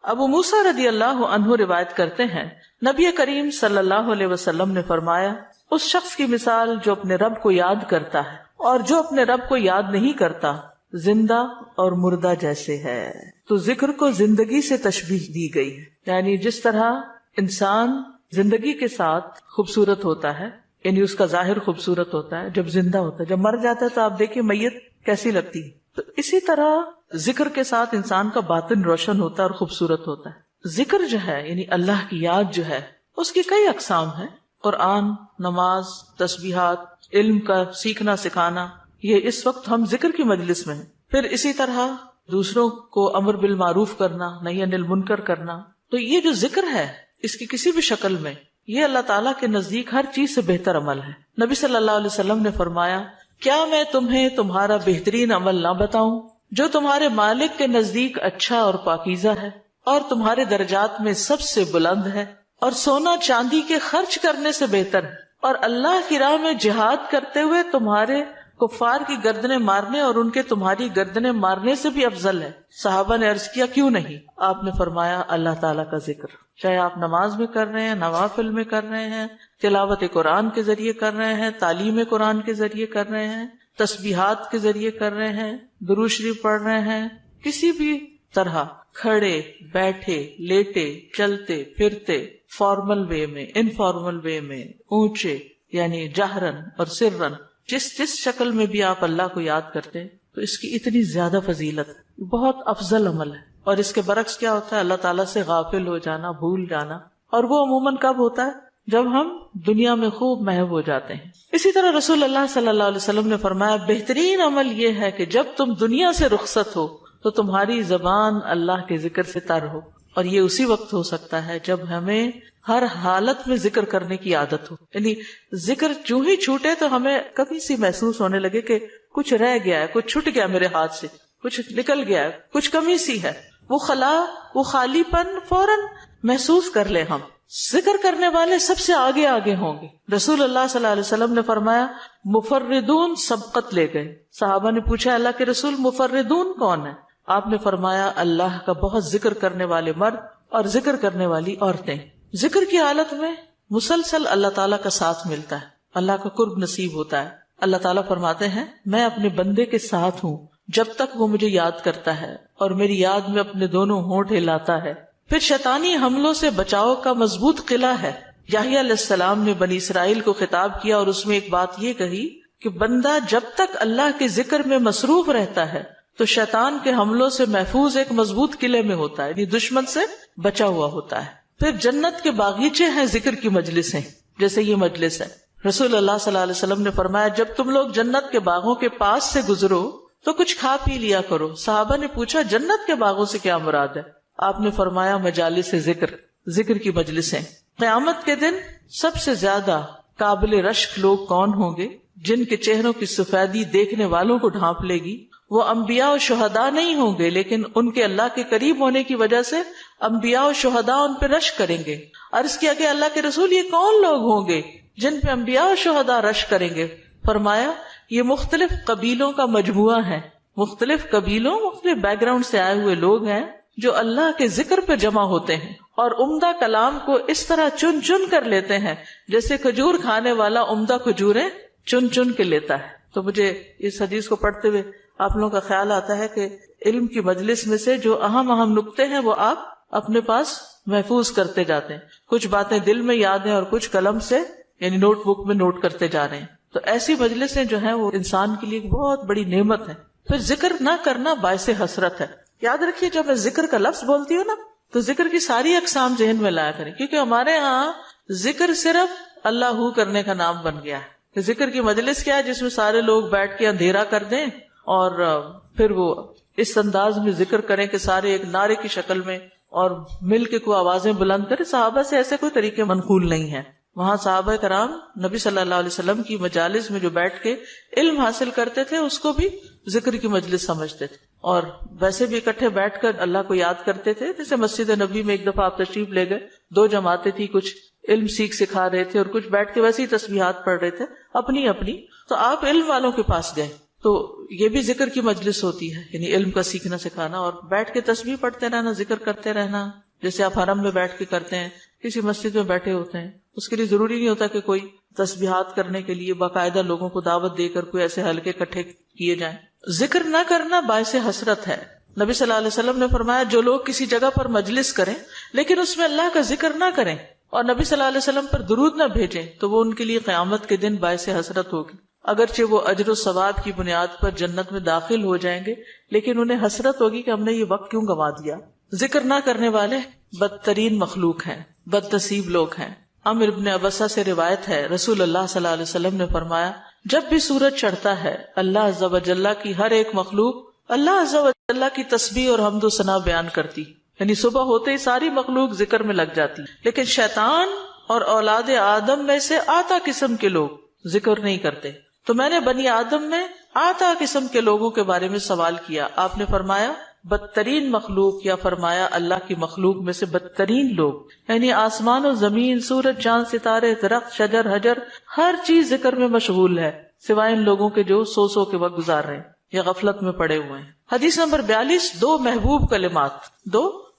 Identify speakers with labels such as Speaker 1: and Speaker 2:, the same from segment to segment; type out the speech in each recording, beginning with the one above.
Speaker 1: ابو موسیٰ رضی اللہ عنہ روایت کرتے ہیں نبی کریم صلی اللہ علیہ وسلم نے فرمایا اس شخص کی مثال جو اپنے رب کو یاد کرتا ہے اور جو اپنے رب کو یاد نہیں کرتا زندہ اور مردہ جیسے ہے. تو ذکر کو زندگی سے تشبیہ دی گئی ہے، یعنی جس طرح انسان زندگی کے ساتھ خوبصورت ہوتا ہے، یعنی اس کا ظاہر خوبصورت ہوتا ہے جب زندہ ہوتا ہے، جب مر جاتا ہے تو آپ دیکھیے میت کیسی لگتی ہے. تو اسی طرح ذکر کے ساتھ انسان کا باطن روشن ہوتا ہے اور خوبصورت ہوتا ہے. ذکر جو ہے یعنی اللہ کی یاد جو ہے اس کی کئی اقسام ہیں. قرآن، نماز، تسبیحات، علم کا سیکھنا سکھانا، یہ اس وقت ہم ذکر کی مجلس میں ہیں. پھر اسی طرح دوسروں کو امر بالمعروف کرنا، نہی عن المنکر کرنا. تو یہ جو ذکر ہے اس کی کسی بھی شکل میں یہ اللہ تعالیٰ کے نزدیک ہر چیز سے بہتر عمل ہے. نبی صلی اللہ علیہ وسلم نے فرمایا کیا میں تمہیں تمہارا بہترین عمل نہ بتاؤں جو تمہارے مالک کے نزدیک اچھا اور پاکیزہ ہے اور تمہارے درجات میں سب سے بلند ہے اور سونا چاندی کے خرچ کرنے سے بہتر ہے اور اللہ کی راہ میں جہاد کرتے ہوئے تمہارے کفار کی گردنیں مارنے اور ان کے تمہاری گردنیں مارنے سے بھی افضل ہے. صحابہ نے عرض کیا کیوں نہیں؟ آپ نے فرمایا اللہ تعالیٰ کا ذکر، چاہے آپ نماز میں کر رہے ہیں، نوافل میں کر رہے ہیں، تلاوت قرآن کے ذریعے کر رہے ہیں، تعلیم قرآن کے ذریعے کر رہے ہیں، تسبیحات کے ذریعے کر رہے ہیں، درود شریف پڑھ رہے ہیں، کسی بھی طرح کھڑے بیٹھے لیٹے چلتے پھرتے، فارمل وے میں، انفارمل وے میں، اونچے یعنی جہرن اور سرن، جس شکل میں بھی آپ اللہ کو یاد کرتے ہیں تو اس کی اتنی زیادہ فضیلت ہے، بہت افضل عمل ہے. اور اس کے برعکس کیا ہوتا ہے؟ اللہ تعالیٰ سے غافل ہو جانا، بھول جانا، اور وہ عموماً کب ہوتا ہے؟ جب ہم دنیا میں خوب محو ہو جاتے ہیں. اسی طرح رسول اللہ صلی اللہ علیہ وسلم نے فرمایا بہترین عمل یہ ہے کہ جب تم دنیا سے رخصت ہو تو تمہاری زبان اللہ کے ذکر سے تر ہو. اور یہ اسی وقت ہو سکتا ہے جب ہمیں ہر حالت میں ذکر کرنے کی عادت ہو. یعنی ذکر جو ہی چھوٹے تو ہمیں کبھی سی محسوس ہونے لگے کہ کچھ رہ گیا ہے، کچھ چھٹ گیا میرے ہاتھ سے، کچھ نکل گیا ہے، کچھ کمی سی ہے، وہ خلا، وہ خالی پن فوراً محسوس کر لیں. ہم ذکر کرنے والے سب سے آگے آگے ہوں گے. رسول اللہ صلی اللہ علیہ وسلم نے فرمایا مفردون سبقت لے گئے. صحابہ نے پوچھا اللہ کے رسول مفردون کون ہے؟ آپ نے فرمایا اللہ کا بہت ذکر کرنے والے مرد اور ذکر کرنے والی عورتیں. ذکر کی حالت میں مسلسل اللہ تعالیٰ کا ساتھ ملتا ہے، اللہ کا قرب نصیب ہوتا ہے. اللہ تعالیٰ فرماتے ہیں میں اپنے بندے کے ساتھ ہوں جب تک وہ مجھے یاد کرتا ہے اور میری یاد میں اپنے دونوں ہونٹ ہلاتا ہے. پھر شیطانی حملوں سے بچاؤ کا مضبوط قلعہ ہے. یحییٰ علیہ السلام نے بنی اسرائیل کو خطاب کیا اور اس میں ایک بات یہ کہی کہ بندہ جب تک اللہ کے ذکر میں مصروف رہتا ہے تو شیطان کے حملوں سے محفوظ ایک مضبوط قلعے میں ہوتا ہے، یعنی دشمن سے بچا ہوا ہوتا ہے. پھر جنت کے باغیچے ہیں ذکر کی مجلسیں، جیسے یہ مجلس ہے. رسول اللہ صلی اللہ علیہ وسلم نے فرمایا جب تم لوگ جنت کے باغوں کے پاس سے گزرو تو کچھ کھا پی لیا کرو. صحابہ نے پوچھا جنت کے باغوں سے کیا مراد ہے؟ آپ نے فرمایا مجالس ذکر، ذکر کی مجلسیں. قیامت کے دن سب سے زیادہ قابل رشک لوگ کون ہوں گے؟ جن کے چہروں کی سفیدی دیکھنے والوں کو ڈھانپ لے گی. وہ انبیاء و شہداء نہیں ہوں گے لیکن ان کے اللہ کے قریب ہونے کی وجہ سے انبیاء و شہداء ان پہ رشک کریں گے. عرض کیا کہ اللہ کے رسول یہ کون لوگ ہوں گے جن پہ انبیاء و شہداء رشک کریں گے؟ فرمایا یہ مختلف قبیلوں کا مجموعہ ہے، مختلف قبیلوں مختلف بیک گراؤنڈ سے آئے ہوئے لوگ ہیں جو اللہ کے ذکر پہ جمع ہوتے ہیں اور عمدہ کلام کو اس طرح چن چن کر لیتے ہیں جیسے کھجور کھانے والا عمدہ کھجوریں چن چن کے لیتا ہے. تو مجھے اس حدیث کو پڑھتے ہوئے آپ لوگوں کا خیال آتا ہے کہ علم کی مجلس میں سے جو اہم اہم نکتے ہیں وہ آپ اپنے پاس محفوظ کرتے جاتے ہیں. کچھ باتیں دل میں یاد ہیں اور کچھ قلم سے یعنی نوٹ بک میں نوٹ کرتے جا رہے ہیں. تو ایسی مجلسیں جو ہیں وہ انسان کے لیے ایک بہت بڑی نعمت ہے. پھر ذکر نہ کرنا باعث حسرت ہے. یاد رکھیے جب میں ذکر کا لفظ بولتی ہوں نا تو ذکر کی ساری اقسام ذہن میں لایا کریں، کیونکہ ہمارے ہاں ذکر صرف اللہ ہو کرنے کا نام بن گیا ہے. ذکر کی مجلس کیا ہے؟ جس میں سارے لوگ بیٹھ کے اندھیرا کر دیں اور پھر وہ اس انداز میں ذکر کریں کہ سارے ایک نعرے کی شکل میں اور مل کے کوئی آوازیں بلند کریں. صحابہ سے ایسے کوئی طریقے منقول نہیں ہیں. وہاں صحابہ کرام نبی صلی اللہ علیہ وسلم کی مجالس میں جو بیٹھ کے علم حاصل کرتے تھے اس کو بھی ذکر کی مجلس سمجھتے تھے اور ویسے بھی اکٹھے بیٹھ کر اللہ کو یاد کرتے تھے. جیسے مسجد نبی میں ایک دفعہ آپ تشریف لے گئے، 2 جماعتیں تھی، کچھ علم سکھا رہے تھے اور کچھ بیٹھ کے ویسے ہی تسبیحات پڑھ رہے تھے اپنی اپنی. تو آپ علم والوں کے پاس گئے تو یہ بھی ذکر کی مجلس ہوتی ہے، یعنی علم کا سیکھنا سکھانا، اور بیٹھ کے تسبیح پڑھتے رہنا، ذکر کرتے رہنا، جیسے آپ حرم میں بیٹھ کے کرتے ہیں، کسی مسجد میں بیٹھے ہوتے ہیں، اس کے لیے ضروری نہیں ہوتا کہ کوئی تسبیحات کرنے کے لیے باقاعدہ لوگوں کو دعوت دے کر کوئی ایسے حلقے اکٹھے کیے جائیں۔ ذکر نہ کرنا باعث حسرت ہے۔ نبی صلی اللہ علیہ وسلم نے فرمایا جو لوگ کسی جگہ پر مجلس کریں لیکن اس میں اللہ کا ذکر نہ کریں اور نبی صلی اللہ علیہ وسلم پر درود نہ بھیجیں تو وہ ان کے لیے قیامت کے دن باعث حسرت ہوگی۔ اگرچہ وہ اجر و ثواب کی بنیاد پر جنت میں داخل ہو جائیں گے لیکن انہیں حسرت ہوگی کہ ہم نے یہ وقت کیوں گنوا دیا۔ ذکر نہ کرنے والے بدترین مخلوق ہیں، بد نصیب لوگ ہیں۔ عمر ابن ابسہ سے روایت ہے، رسول اللہ صلی اللہ علیہ وسلم نے فرمایا جب بھی سورج چڑھتا ہے اللہ عز و جل کی ہر ایک مخلوق اللہ عز و جل کی تسبیح اور حمد و ثنا بیان کرتی، یعنی صبح ہوتے ہی ساری مخلوق ذکر میں لگ جاتی، لیکن شیطان اور اولاد آدم میں سے آتا قسم کے لوگ ذکر نہیں کرتے۔ تو میں نے بنی آدم میں آتا قسم کے لوگوں کے بارے میں سوال کیا، آپ نے فرمایا بدترین مخلوق، یا فرمایا اللہ کی مخلوق میں سے بدترین لوگ، یعنی آسمان و زمین، سورج چاند ستارے، درخت شجر حجر، ہر چیز ذکر میں مشغول ہے سوائے ان لوگوں کے جو سو کے وقت گزار رہے ہیں یا غفلت میں پڑے ہوئے ہیں۔ حدیث نمبر 42، دو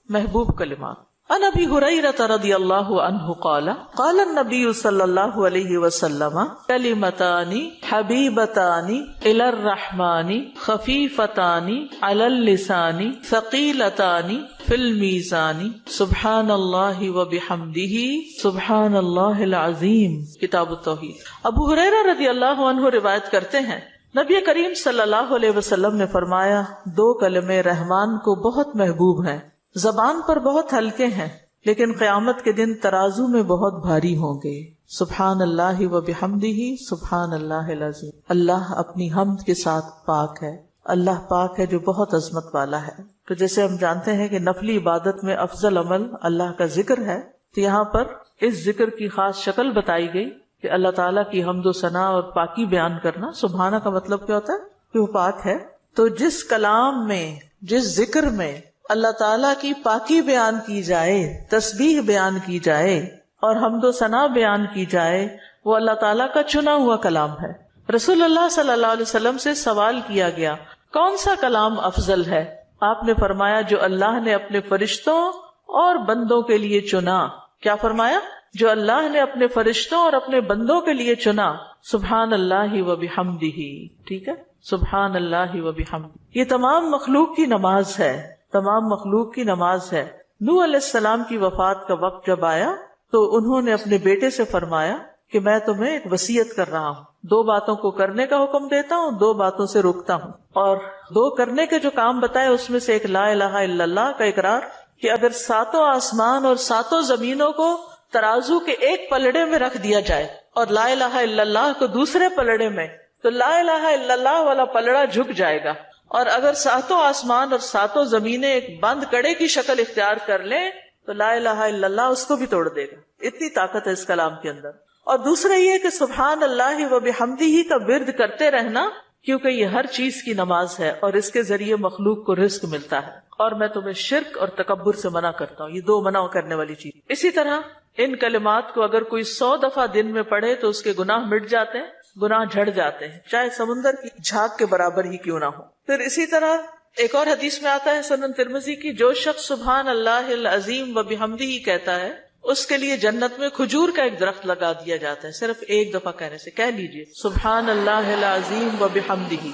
Speaker 1: محبوب کلمات۔ عن ابی ہریرہ رضی اللہ عنہ قال قال النبی صلی اللہ علیہ وسلم کلمتان حبیبتان الی الرحمن خفیفتان علی اللسان ثقیلتان فی المیزان سبحان اللہ وبحمدہ سبحان اللہ العظیم۔ کتاب التوحید۔ ابو ہریرہ رضی اللہ عنہ روایت کرتے ہیں نبی کریم صلی اللہ علیہ وسلم نے فرمایا دو کلمے رحمان کو بہت محبوب ہیں، زبان پر بہت ہلکے ہیں لیکن قیامت کے دن ترازو میں بہت بھاری ہوں گے۔ سبحان اللہ و بحمدہ سبحان اللہ العظیم۔ اللہ اپنی حمد کے ساتھ پاک ہے، اللہ پاک ہے جو بہت عظمت والا ہے۔ تو جیسے ہم جانتے ہیں کہ نفلی عبادت میں افضل عمل اللہ کا ذکر ہے، تو یہاں پر اس ذکر کی خاص شکل بتائی گئی کہ اللہ تعالیٰ کی حمد و ثنا اور پاکی بیان کرنا۔ سبحانہ کا مطلب کیا ہوتا ہے؟ کہ وہ پاک ہے۔ تو جس کلام میں، جس ذکر میں اللہ تعالیٰ کی پاکی بیان کی جائے، تسبیح بیان کی جائے اور حمد و ثنا بیان کی جائے، وہ اللہ تعالیٰ کا چنا ہوا کلام ہے۔ رسول اللہ صلی اللہ علیہ وسلم سے سوال کیا گیا کون سا کلام افضل ہے؟ آپ نے فرمایا جو اللہ نے اپنے فرشتوں اور بندوں کے لیے چنا۔ کیا فرمایا؟ جو اللہ نے اپنے فرشتوں اور اپنے بندوں کے لیے چنا۔ سبحان اللہ و بحمدہ، ٹھیک ہے، سبحان اللہ و بحمدہ۔ یہ تمام مخلوق کی نماز ہے، تمام مخلوق کی نماز ہے۔ نوح علیہ السلام کی وفات کا وقت جب آیا تو انہوں نے اپنے بیٹے سے فرمایا کہ میں تمہیں ایک وصیت کر رہا ہوں، دو باتوں کو کرنے کا حکم دیتا ہوں، دو باتوں سے روکتا ہوں۔ اور دو کرنے کے جو کام بتائے اس میں سے ایک لا الہ الا اللہ کا اقرار، کہ اگر ساتوں آسمان اور ساتوں زمینوں کو ترازو کے ایک پلڑے میں رکھ دیا جائے اور لا الہ الا اللہ کو دوسرے پلڑے میں، تو لا الہ الا اللہ والا پلڑا جھک جائے گا، اور اگر ساتوں آسمان اور ساتوں زمینیں ایک بند کڑے کی شکل اختیار کر لیں تو لا الہ الا اللہ اس کو بھی توڑ دے گا۔ اتنی طاقت ہے اس کلام کے اندر۔ اور دوسرا یہ کہ سبحان اللہ و بحمدہ کا ورد کرتے رہنا، کیونکہ یہ ہر چیز کی نماز ہے اور اس کے ذریعے مخلوق کو رزق ملتا ہے۔ اور میں تمہیں شرک اور تکبر سے منع کرتا ہوں، یہ دو منع کرنے والی چیز۔ اسی طرح ان کلمات کو اگر کوئی 100 دفعہ دن میں پڑھے تو اس کے گناہ مٹ جاتے ہیں، گناہ جھڑ جاتے ہیں، چاہے سمندر کی جھاگ کے برابر ہی کیوں نہ ہو۔ پھر اسی طرح ایک اور حدیث میں آتا ہے سنن ترمذی کی، جو شخص سبحان اللہ العظیم و بحمدہ کہتا ہے اس کے لیے جنت میں کھجور کا ایک درخت لگا دیا جاتا ہے، صرف ایک دفعہ کہنے سے۔ کہہ لیجئے سبحان اللہ العظیم و بحمدہ۔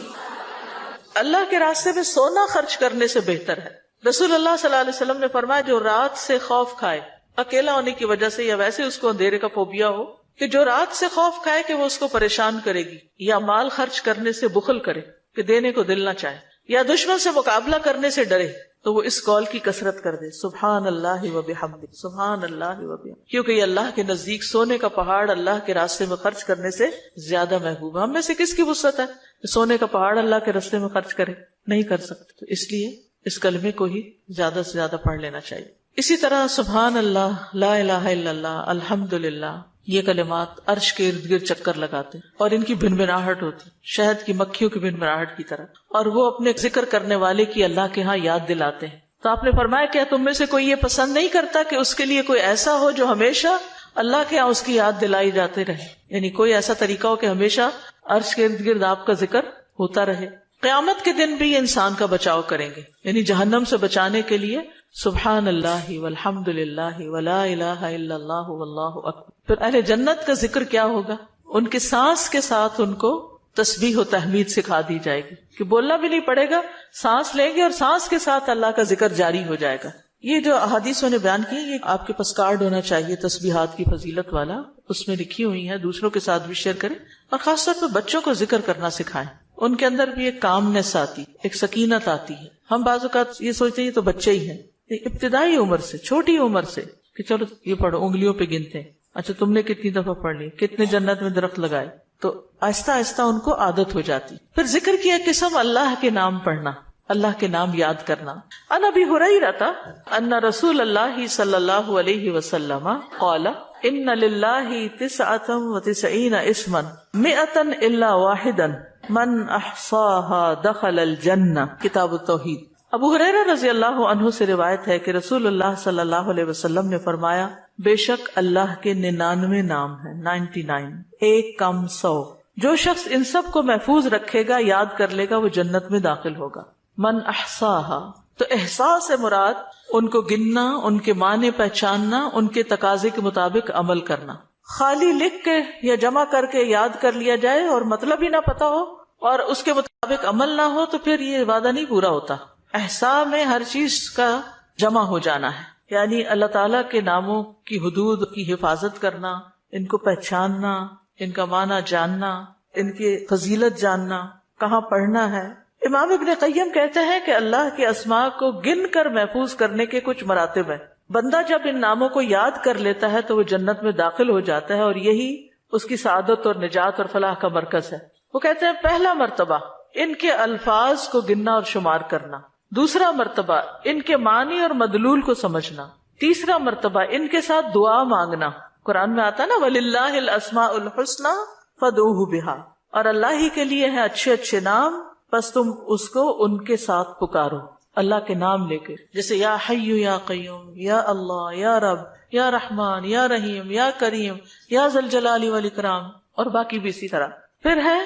Speaker 1: اللہ کے راستے میں سونا خرچ کرنے سے بہتر ہے۔ رسول اللہ صلی اللہ علیہ وسلم نے فرمایا جو رات سے خوف کھائے، اکیلا ہونے کی وجہ سے یا ویسے اس کو اندھیرے کا فوبیا ہو، کہ جو رات سے خوف کھائے کہ وہ اس کو پریشان کرے گی، یا مال خرچ کرنے سے بخل کرے کہ دینے کو دل نہ چاہے، یا دشمن سے مقابلہ کرنے سے ڈرے، تو وہ اس قول کی کثرت کر دے سبحان اللہ و بحمدہ، سبحان اللہ و بحمدہ، کیونکہ یہ اللہ کے نزدیک سونے کا پہاڑ اللہ کے راستے میں خرچ کرنے سے زیادہ محبوب ہے۔ ہم میں سے کس کی وسعت ہے کہ سونے کا پہاڑ اللہ کے راستے میں خرچ کرے؟ نہیں کر سکتے، تو اس لیے اس کلمے کو ہی زیادہ سے زیادہ پڑھ لینا چاہیے۔ اسی طرح سبحان اللہ، لا الہ الا اللہ، الحمدللہ، یہ کلمات عرش کے ارد گرد چکر لگاتے ہیں اور ان کی بھنبھناہٹ ہوتی، شہد کی مکھیوں کی بھنبھناہٹ کی طرح، اور وہ اپنے ذکر کرنے والے کی اللہ کے ہاں یاد دلاتے ہیں۔ تو آپ نے فرمایا کیا تم میں سے کوئی یہ پسند نہیں کرتا کہ اس کے لیے کوئی ایسا ہو جو ہمیشہ اللہ کے ہاں اس کی یاد دلائی جاتے رہے، یعنی کوئی ایسا طریقہ ہو کہ ہمیشہ عرش کے ارد گرد آپ کا ذکر ہوتا رہے. قیامت کے دن بھی یہ انسان کا بچاؤ کریں گے، یعنی جہنم سے بچانے کے لیے سبحان اللہ والحمد للہ ولا الہ الا اللہ واللہ اکبر. پھر اہل جنت کا ذکر کیا ہوگا؟ ان کے سانس کے ساتھ ان کو تسبیح و تحمید سکھا دی جائے گی کہ بولنا بھی نہیں پڑے گا، سانس لیں گے اور سانس کے ساتھ اللہ کا ذکر جاری ہو جائے گا. یہ جو احادیث نے بیان کی، یہ آپ کے پاس کارڈ ہونا چاہیے تسبیحات کی فضیلت والا، اس میں لکھی ہوئی ہیں، دوسروں کے ساتھ بھی شیئر کریں اور خاص طور پہ بچوں کو ذکر کرنا سکھائیں. ان کے اندر بھی ایک کامنس آتی، ایک سکینت آتی ہے. ہم بعض اوقات یہ سوچتے ہیں یہ تو بچے ہی ہیں، ابتدائی عمر سے، چھوٹی عمر سے کہ چلو یہ پڑھو، انگلیوں پہ گنتے ہیں، اچھا تم نے کتنی دفعہ پڑھ لی، کتنے جنت میں درخت لگائے، تو آہستہ آہستہ ان کو عادت ہو جاتی. پھر ذکر کی ایک قسم اللہ کے نام پڑھنا، اللہ کے نام یاد کرنا. عن ابی ہریرہ ان رسول اللہ صلی اللہ علیہ وسلم قال ان للہ 99 اسما 100 الا واحدا من احصاها دخل الجنہ. کتاب التوحید. ابو ہریرہ رضی اللہ عنہ سے روایت ہے کہ رسول اللہ صلی اللہ علیہ وسلم نے فرمایا، بے شک اللہ کے 99 نام ہیں، 99، ایک کم 100. جو شخص ان سب کو محفوظ رکھے گا، یاد کر لے گا، وہ جنت میں داخل ہوگا. من احصاها، تو احصاء سے مراد ان کو گننا، ان کے معنی پہچاننا، ان کے تقاضے کے مطابق عمل کرنا. خالی لکھ کے یا جمع کر کے یاد کر لیا جائے اور مطلب ہی نہ پتا ہو اور اس کے مطابق عمل نہ ہو تو پھر یہ وعدہ نہیں پورا ہوتا. احصاء میں ہر چیز کا جمع ہو جانا ہے، یعنی اللہ تعالیٰ کے ناموں کی حدود کی حفاظت کرنا، ان کو پہچاننا، ان کا معنی جاننا، ان کی فضیلت جاننا، کہاں پڑھنا ہے. امام ابن قیم کہتے ہیں کہ اللہ کے اسماء کو گن کر محفوظ کرنے کے کچھ مراتب ہیں. بندہ جب ان ناموں کو یاد کر لیتا ہے تو وہ جنت میں داخل ہو جاتا ہے اور یہی اس کی سعادت اور نجات اور فلاح کا مرکز ہے. وہ کہتے ہیں پہلا مرتبہ ان کے الفاظ کو گننا اور شمار کرنا، دوسرا مرتبہ ان کے معنی اور مدلول کو سمجھنا، تیسرا مرتبہ ان کے ساتھ دعا مانگنا. قرآن میں آتا نا وَلِلَّهِ الْأَسْمَاءُ الْحُسْنَى فَادْعُوهُ بِهَا، اور اللہ ہی کے لیے ہیں اچھے اچھے نام، بس تم اس کو ان کے ساتھ پکارو، اللہ کے نام لے کے، جیسے یا حی یا قیوم، یا اللہ، یا رب، یا رحمان، یا رحیم، یا کریم، یا ذی الجلال والاکرام، اور باقی بھی اسی طرح. پھر ہے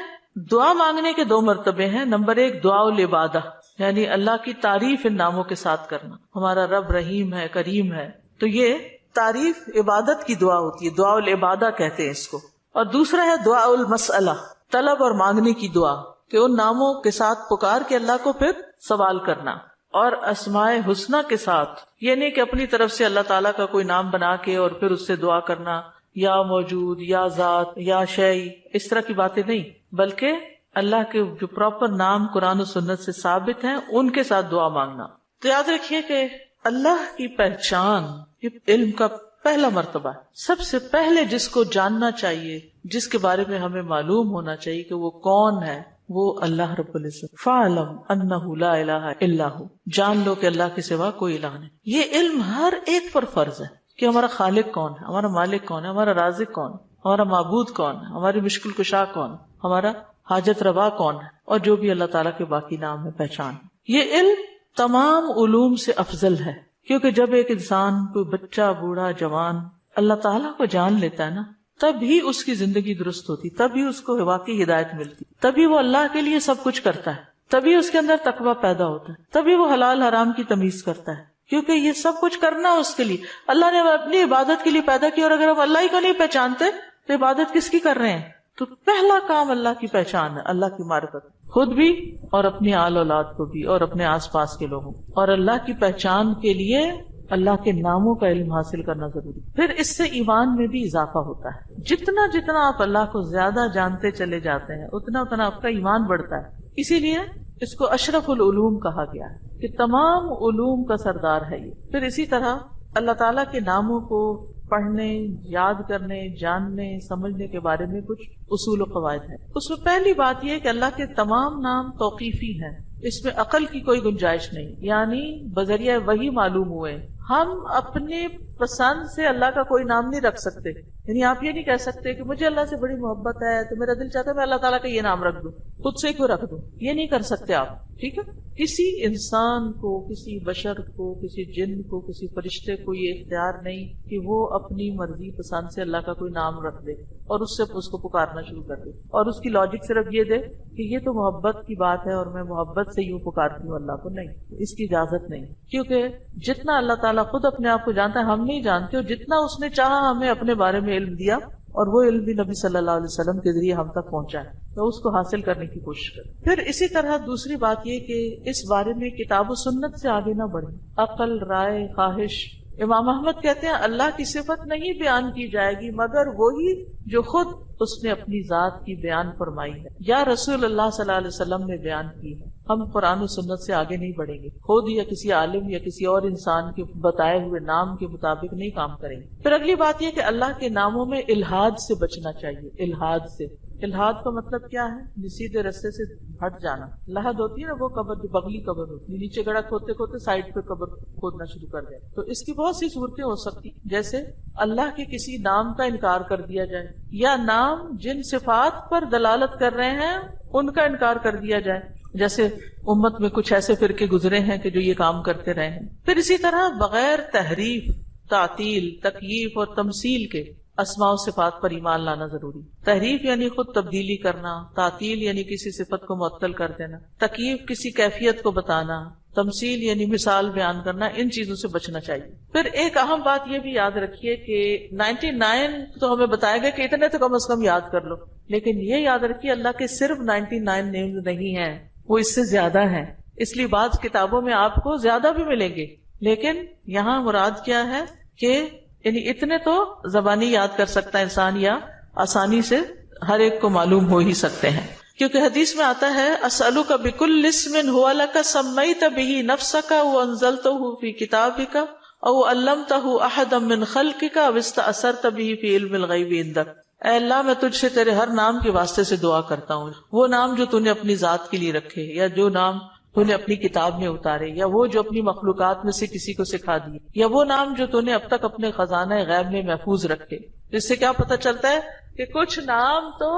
Speaker 1: دعا مانگنے کے 2 مرتبے ہیں. نمبر 1 دعا العبادہ، یعنی اللہ کی تعریف ان ناموں کے ساتھ کرنا. ہمارا رب رحیم ہے، کریم ہے، تو یہ تعریف عبادت کی دعا ہوتی ہے، دعا العبادہ کہتے ہیں اس کو. اور دوسرا ہے دعا المسئلہ، طلب اور مانگنے کی دعا، کہ ان ناموں کے ساتھ پکار کے اللہ کو پھر سوال کرنا. اور اسماء حسنہ کے ساتھ یہ نہیں کہ اپنی طرف سے اللہ تعالیٰ کا کوئی نام بنا کے اور پھر اس سے دعا کرنا، یا موجود، یا ذات، یا شیء، اس طرح کی باتیں نہیں، بلکہ اللہ کے جو پراپر نام قرآن و سنت سے ثابت ہیں ان کے ساتھ دعا مانگنا. تو یاد رکھیے کہ اللہ کی پہچان یہ علم کا پہلا مرتبہ ہے. سب سے پہلے جس کو جاننا چاہیے، جس کے بارے میں ہمیں معلوم ہونا چاہیے کہ وہ کون ہے، وہ اللہ رب العزت. فَاعْلَمْ أَنَّهُ لَا إِلَٰهَ إِلَّا هُوَ، جان لو کہ اللہ کے سوا کوئی الہ نہیں. یہ علم ہر ایک پر فرض ہے کہ ہمارا خالق کون ہے، ہمارا مالک کون ہے، ہمارا رازق کون ہے، ہمارا معبود کون ہے، ہماری مشکل کشا کون ہے، ہمارا حاجت روا کون ہے، اور جو بھی اللہ تعالیٰ کے باقی نام ہے، پہچان. یہ علم تمام علوم سے افضل ہے، کیونکہ جب ایک انسان، کوئی بچہ، بوڑھا، جوان اللہ تعالیٰ کو جان لیتا ہے نا، تب ہی اس کی زندگی درست ہوتی، تبھی اس کو واقعی ہدایت ملتی، تبھی وہ اللہ کے لیے سب کچھ کرتا ہے، تبھی اس کے اندر تقویٰ پیدا ہوتا ہے، تبھی وہ حلال حرام کی تمیز کرتا ہے. کیونکہ یہ سب کچھ کرنا اس کے لیے اللہ نے اپنی عبادت کے لیے پیدا کیا، اور اگر ہم اللہ ہی کو نہیں پہچانتے تو عبادت کس کی کر رہے ہیں؟ تو پہلا کام اللہ کی پہچان ہے، اللہ کی معرفت، خود بھی اور اپنی آل اولاد کو بھی اور اپنے آس پاس کے لوگوں. اور اللہ کی پہچان کے لیے اللہ کے ناموں کا علم حاصل کرنا ضروری. پھر اس سے ایمان میں بھی اضافہ ہوتا ہے. جتنا جتنا آپ اللہ کو زیادہ جانتے چلے جاتے ہیں اتنا اتنا آپ کا ایمان بڑھتا ہے. اسی لیے اس کو اشرف العلوم کہا گیا ہے کہ تمام علوم کا سردار ہے یہ. پھر اسی طرح اللہ تعالیٰ کے ناموں کو پڑھنے، یاد کرنے، جاننے، سمجھنے کے بارے میں کچھ اصول و قواعد ہیں. اس میں پہلی بات یہ کہ اللہ کے تمام نام توقیفی ہیں، اس میں عقل کی کوئی گنجائش نہیں، یعنی بذریعہ وحی معلوم ہوئے. ہم اپنے پسند سے اللہ کا کوئی نام نہیں رکھ سکتے. یعنی آپ یہ نہیں کہہ سکتے کہ مجھے اللہ سے بڑی محبت ہے تو میرا دل چاہتا ہے میں اللہ تعالیٰ کا یہ نام رکھ دوں, خود سے کیوں رکھ دوں, یہ نہیں کر سکتے آپ. ٹھیک ہے, کسی انسان کو, کسی بشر کو, کسی جن کو, کسی فرشتے کو یہ اختیار نہیں کہ وہ اپنی مرضی پسند سے اللہ کا کوئی نام رکھ دے اور اس سے اس کو پکارنا شروع کر دے, اور اس کی لاجک صرف یہ دے کہ یہ تو محبت کی بات ہے اور میں محبت سے یوں پکارتی ہوں اللہ کو. نہیں, اس کی اجازت نہیں, کیونکہ جتنا اللہ تعالیٰ خود اپنے آپ کو جانتا ہے ہم نہیں جانتے, اور جتنا اس نے چاہا ہمیں اپنے بارے میں علم دیا, اور وہ علم بھی نبی صلی اللہ علیہ وسلم کے ذریعے ہم تک پہنچا ہے, تو اس کو حاصل کرنے کی کوشش کریں. پھر اسی طرح دوسری بات یہ کہ اس بارے میں کتاب و سنت سے آگے نہ بڑھیں. عقل, رائے, خواہش. امام احمد کہتے ہیں اللہ کی صفت نہیں بیان کی جائے گی مگر وہی جو خود اس نے اپنی ذات کی بیان فرمائی ہے یا رسول اللہ صلی اللہ علیہ وسلم نے بیان کی ہے. ہم قرآن و سنت سے آگے نہیں بڑھیں گے, خود یا کسی عالم یا کسی اور انسان کے بتائے ہوئے نام کے مطابق نہیں کام کریں گے. پھر اگلی بات یہ کہ اللہ کے ناموں میں الحاد سے بچنا چاہیے. الحاد سے, الحاد کا مطلب کیا ہے؟ سیدھے رستے سے ہٹ جانا. لحد ہوتی ہے نا وہ قبر جو بغلی قبر ہوتی ہے, نیچے گڑھا کھودتے کھودتے سائڈ پہ قبر کھودنا شروع کر دیا. تو اس کی بہت سی صورتیں ہو سکتی, جیسے اللہ کے کسی نام کا انکار کر دیا جائے, یا نام جن صفات پر دلالت کر رہے ہیں ان کا انکار کر دیا جائے, جیسے امت میں کچھ ایسے فرقے گزرے ہیں کہ جو یہ کام کرتے رہے ہیں. پھر اسی طرح بغیر تحریف, تعطیل, تکییف اور تمثیل کے اسماء و صفات پر ایمان لانا ضروری. تحریف یعنی خود تبدیلی کرنا, تعطیل یعنی کسی صفت کو معطل کر دینا, تکییف کسی کیفیت کو بتانا, تمثیل یعنی مثال بیان کرنا, ان چیزوں سے بچنا چاہیے. پھر ایک اہم بات یہ بھی یاد رکھیے کہ 99 تو ہمیں بتایا گیا کہ اتنے تو کم از کم یاد کر لو, لیکن یہ یاد رکھیے اللہ کے صرف 99 نیمز نہیں ہیں, وہ اس سے زیادہ ہیں. اس لیے بعض کتابوں میں آپ کو زیادہ بھی ملیں گے, لیکن یہاں مراد کیا ہے کہ یعنی اتنے تو زبانی یاد کر سکتا ہے انسان, یا آسانی سے ہر ایک کو معلوم ہو ہی سکتے ہیں. کیونکہ حدیث میں آتا ہے اسألک بکل اسم هو لک سمیت بہ نفسک وانزلتہ فی کتابک او علمتہ احدا من خلقک او استأثرت بہ فی علم الغیب عندک. اے اللہ میں تجھ سے تیرے ہر نام کے واسطے سے دعا کرتا ہوں, وہ نام جو تو نے اپنی ذات کے لیے رکھے, یا جو نام تو نے اپنی کتاب میں اتارے, یا وہ جو اپنی مخلوقات میں سے کسی کو سکھا دیے, یا وہ نام جو تو نے اب تک اپنے خزانہ غیب میں محفوظ رکھے. جس سے کیا پتہ چلتا ہے کہ کچھ نام تو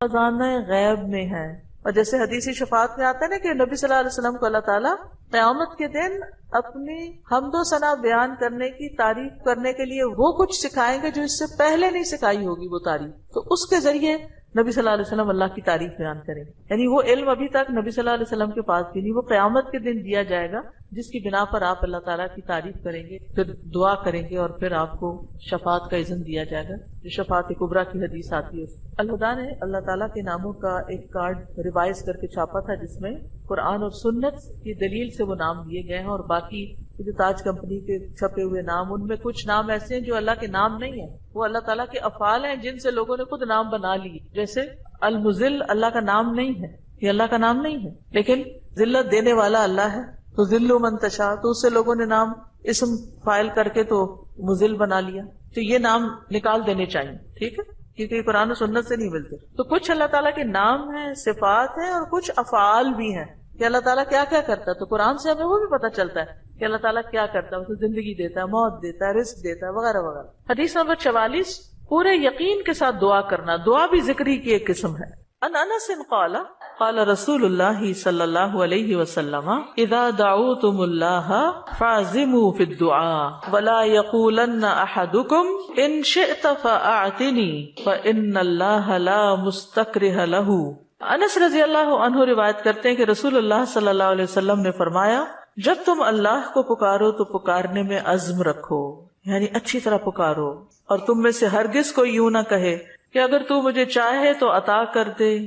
Speaker 1: خزانہ غیب میں ہے. اور جیسے حدیث شفاعت میں آتا ہے نا کہ نبی صلی اللہ علیہ وسلم کو اللہ تعالیٰ قیامت کے دن اپنی حمد و ثنا بیان کرنے کی تعریف کرنے کے لیے وہ کچھ سکھائیں گے جو اس سے پہلے نہیں سکھائی ہوگی وہ تعریف, تو اس کے ذریعے نبی صلی اللہ علیہ وسلم اللہ کی تعریف بیان کریں گے. یعنی وہ علم ابھی تک نبی صلی اللہ علیہ وسلم کے پاس بھی نہیں, وہ قیامت کے دن دیا جائے گا, جس کی بنا پر آپ اللہ تعالیٰ کی تعریف کریں گے, پھر دعا کریں گے, اور پھر آپ کو شفاعت کا اذن دیا جائے گا, جو شفاعت کبریٰ کی حدیث آتی ہے. الہدیٰ نے اللہ تعالیٰ کے ناموں کا ایک کارڈ ریوائز کر کے چھاپا تھا, جس میں قرآن اور سنت کی دلیل سے وہ نام دیے گئے ہیں, اور باقی جو تاج کمپنی کے چھپے ہوئے نام, ان میں کچھ نام ایسے ہیں جو اللہ کے نام نہیں ہیں, وہ اللہ تعالیٰ کے افعال ہیں جن سے لوگوں نے خود نام بنا لیے. جیسے المذل اللہ کا نام نہیں ہے, یہ اللہ کا نام نہیں ہے, لیکن ذلت دینے والا اللہ ہے, تو ذل من تشاء, تو اس سے لوگوں نے نام اسم فائل کر کے تو مذل بنا لیا. تو یہ نام نکال دینے چاہیے, ٹھیک ہے, کیونکہ یہ قرآن و سنت سے نہیں ملتے. تو کچھ اللہ تعالیٰ کے نام ہیں, صفات ہیں, اور کچھ افعال بھی ہیں کہ اللہ تعالیٰ کیا کیا کرتا ہے. تو قرآن سے ہمیں وہ بھی پتہ چلتا ہے کہ اللہ تعالیٰ کیا کرتا ہے, اسے زندگی دیتا ہے, موت دیتا ہے, رزق دیتا ہے, وغیرہ وغیرہ. حدیث نمبر 44, پورے یقین کے ساتھ دعا کرنا. دعا بھی ذکری کی ایک قسم ہے. ان انس قال قال رسول اللہ صلی اللہ علیہ وسلم اذا دعوتم اللہ فاعزموا فی الدعاء ولا یقولن احدکم ان شئت فاعتنی فان اللہ لا مستکرہ لہ. انس رضی اللہ عنہ روایت کرتے ہیں کہ رسول اللہ صلی اللہ علیہ وسلم نے فرمایا, جب تم اللہ کو پکارو تو پکارنے میں عزم رکھو, یعنی اچھی طرح پکارو, اور تم میں سے ہرگز کوئی یوں نہ کہے کہ اگر تو مجھے چاہے تو عطا کر دے,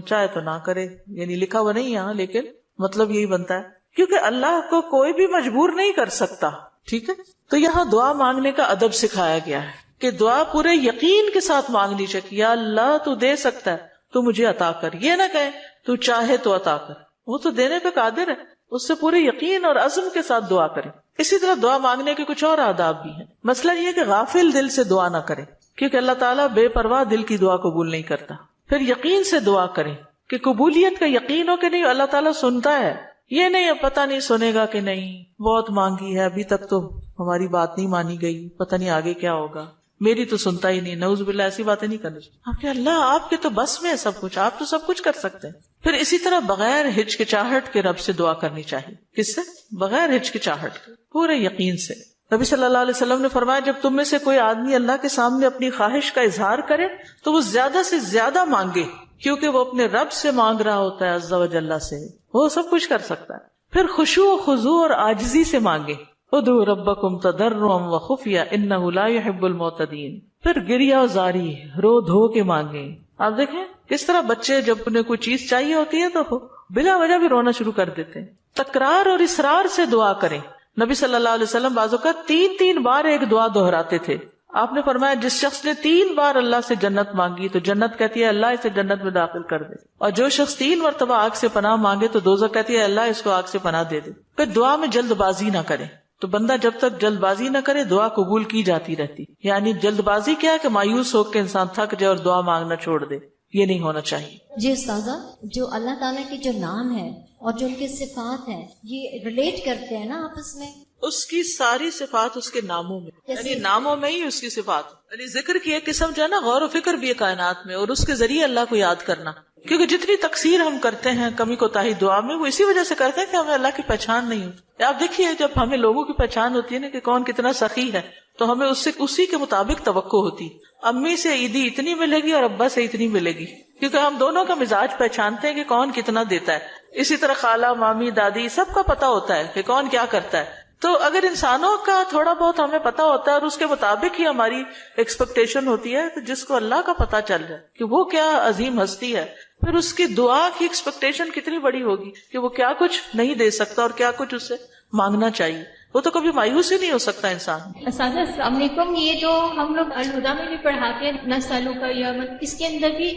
Speaker 1: چاہے تو نہ کرے. یعنی لکھا ہوا نہیں یہاں, لیکن مطلب یہی بنتا ہے, کیونکہ اللہ کو کوئی بھی مجبور نہیں کر سکتا. ٹھیک ہے, تو یہاں دعا مانگنے کا ادب سکھایا گیا ہے کہ دعا پورے یقین کے ساتھ مانگنی چاہیے. یا اللہ تو دے سکتا ہے, تو مجھے عطا کر. یہ نہ کہے تو چاہے تو عطا کر, وہ تو دینے پہ قادر ہے, اس سے پورے یقین اور عزم کے ساتھ دعا کریں. اسی طرح دعا مانگنے کے کچھ اور آداب بھی ہیں. مسئلہ یہ کہ غافل دل سے دعا نہ کریں, کیونکہ اللہ تعالیٰ بے پرواہ دل کی دعا قبول نہیں کرتا. پھر یقین سے دعا کریں کہ قبولیت کا یقین ہو کہ نہیں اللہ تعالیٰ سنتا ہے, یہ نہیں اب پتہ نہیں سنے گا کہ نہیں، بہت مانگی ہے ابھی تک تو ہماری بات نہیں مانی گئی، پتہ نہیں آگے کیا ہوگا، میری تو سنتا ہی نہیں، نعوذ باللہ ایسی باتیں نہیں کرنی چاہیے. آپ کہ اللہ آپ کے تو بس میں ہے سب کچھ، آپ تو سب کچھ کر سکتے ہیں. پھر اسی طرح بغیر ہچکچاہٹ کے رب سے دعا کرنی چاہیے. کس سے؟ بغیر ہچکچاہٹ کے، پورے یقین سے. نبی صلی اللہ علیہ وسلم نے فرمایا جب تم میں سے کوئی آدمی اللہ کے سامنے اپنی خواہش کا اظہار کرے تو وہ زیادہ سے زیادہ مانگے، کیونکہ وہ اپنے رب سے مانگ رہا ہوتا ہے عز و جل سے، وہ سب کچھ کر سکتا ہے. پھر خشوع و خضوع اور عاجزی سے مانگے. ادعوا ربکم تضرعا وخفیا انہ لا يحب المعتدین. پھر گریہ و زاری، رو دھو کے مانگے. آپ دیکھیں کس طرح بچے جب انہیں کوئی چیز چاہیے ہوتی ہے تو بلا وجہ بھی رونا شروع کر دیتے ہیں. تکرار اور اصرار سے دعا کریں. نبی صلی اللہ علیہ وسلم بعض اوقات 3 بار ایک دعا دہراتے تھے. آپ نے فرمایا جس شخص نے 3 بار اللہ سے جنت مانگی تو جنت کہتی ہے اللہ اسے جنت میں داخل کر دے، اور جو شخص 3 مرتبہ آگ سے پناہ مانگے تو دوزخ کہتی ہے اللہ اس کو آگ سے پناہ دے دے. پھر دعا میں جلد بازی نہ کرے. تو بندہ جب تک جلد بازی نہ کرے دعا قبول کی جاتی رہتی. یعنی جلد بازی کیا ہے کہ مایوس ہو کے انسان تھک جائے اور دعا مانگنا چھوڑ دے، یہ نہیں ہونا چاہیے.
Speaker 2: جی استاذہ، جو اللہ تعالیٰ کے جو نام ہیں اور جو ان کے صفات ہیں یہ ریلیٹ کرتے ہیں نا آپس میں؟
Speaker 1: اس کی ساری صفات اس کے ناموں میں، یعنی ناموں میں ہی اس کی صفات. یعنی ذکر کی ایک قسم جو ہے نا غور و فکر بھی ہے کائنات میں، اور اس کے ذریعے اللہ کو یاد کرنا. کیونکہ جتنی تقصیر ہم کرتے ہیں کمی کوتاہی دعا میں، وہ اسی وجہ سے کرتے ہیں کہ ہمیں اللہ کی پہچان نہیں ہوتی. آپ دیکھیے جب ہمیں لوگوں کی پہچان ہوتی ہے نا کہ کون کتنا سخی ہے تو ہمیں اس سے اسی کے مطابق توقع ہوتی. امی سے عیدی اتنی ملے گی اور ابا سے اتنی ملے گی، کیونکہ ہم دونوں کا مزاج پہچانتے ہیں کہ کون کتنا دیتا ہے. اسی طرح خالہ مامی دادی سب کا پتہ ہوتا ہے کہ کون کیا کرتا ہے. تو اگر انسانوں کا تھوڑا بہت ہمیں پتا ہوتا ہے اور اس کے مطابق ہی ہماری ایکسپیکٹیشن ہوتی ہے، تو جس کو اللہ کا پتا چل جائے کہ وہ کیا عظیم ہستی ہے، پھر اس کی دعا کی ایکسپیکٹیشن کتنی بڑی ہوگی کہ وہ کیا کچھ نہیں دے سکتا اور کیا کچھ اس سے مانگنا چاہیے. وہ تو کبھی مایوس ہی نہیں ہو سکتا انسان.
Speaker 3: اساتذہ السلام علیکم. یہ جو ہم لوگ الہدا میں بھی پڑھاتے ہیں نسلوں کا یوم، اس کے اندر بھی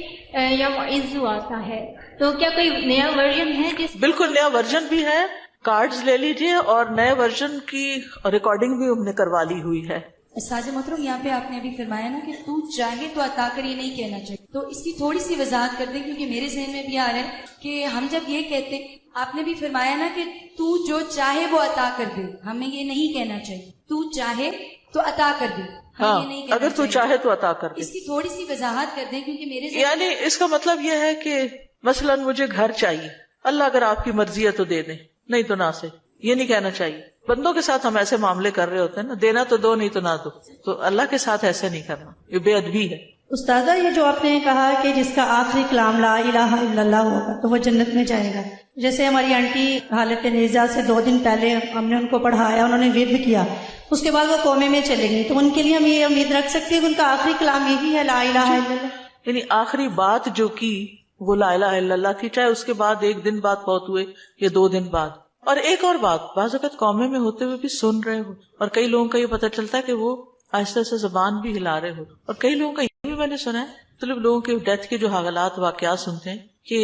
Speaker 3: یوم عزو آتا ہے، تو کیا کوئی نیا ورژن ہے جس؟ بالکل
Speaker 1: نیا ورژن بھی ہے. کارڈز لے لیجئے اور نئے ورژن کی ریکارڈنگ بھی ہم نے کروا لی ہوئی ہے.
Speaker 4: استاذ محترم یہاں پہ آپ نے ابھی فرمایا نا کہ تو چاہے تو عطا کر، یہ نہیں کہنا چاہیے، تو اس کی تھوڑی سی وضاحت کر دیں کیونکہ میرے ذہن میں بھی آ رہا ہے کہ ہم جب یہ کہتے، آپ نے بھی فرمایا نا کہ تو جو چاہے وہ عطا کر دے، ہمیں یہ نہیں کہنا چاہیے تو چاہے تو عطا کر دے.
Speaker 1: ہاں اگر تو چاہے تو عطا کر دے.
Speaker 4: اس کی تھوڑی سی وضاحت کر دیں کیونکہ میرے ذہن
Speaker 1: یعنی اس کا مطلب یہ ہے کہ مثلا مجھے گھر چاہیے، اللہ اگر آپ کی مرضی ہے تو دے دیں، نہیں تو نہ سے. یہ نہیں کہنا چاہیے. بندوں کے ساتھ ہم ایسے معاملے کر رہے ہوتے ہیں نا، دینا تو دو نہیں تو نہ دو، تو اللہ کے ساتھ ایسے نہیں کرنا، یہ بے ادبی ہے.
Speaker 5: استاذہ یہ جو آپ نے کہا کہ جس کا آخری کلام لا الہ الا اللہ ہوگا تو وہ جنت میں جائے گا، جیسے ہماری آنٹی حالت نیزہ سے 2 دن پہلے ہم نے ان کو پڑھایا، انہوں نے ورد کیا، اس کے بعد وہ کومے میں چلے گئی، تو ان کے لیے ہم یہ امید رکھ سکتے ہیں کہ ان کا آخری کلام یہی ہے لا الہ الا اللہ؟
Speaker 1: یعنی آخری بات جو کی وہ لا الہ الا اللہ تھی، چاہے اس کے بعد 1 دن بعد فوت ہوئے یا 2 دن بعد. اور ایک اور بات، بعض اوقات قومے میں ہوتے ہوئے بھی سن رہے ہو، اور کئی لوگوں کا یہ پتہ چلتا ہے کہ وہ آہستہ سے زبان بھی ہلا رہے ہو، اور کئی لوگوں کا یہ بھی میں نے سنا ہے، مطلب لوگوں کے ڈیتھ کے جو حالات واقعات سنتے ہیں کہ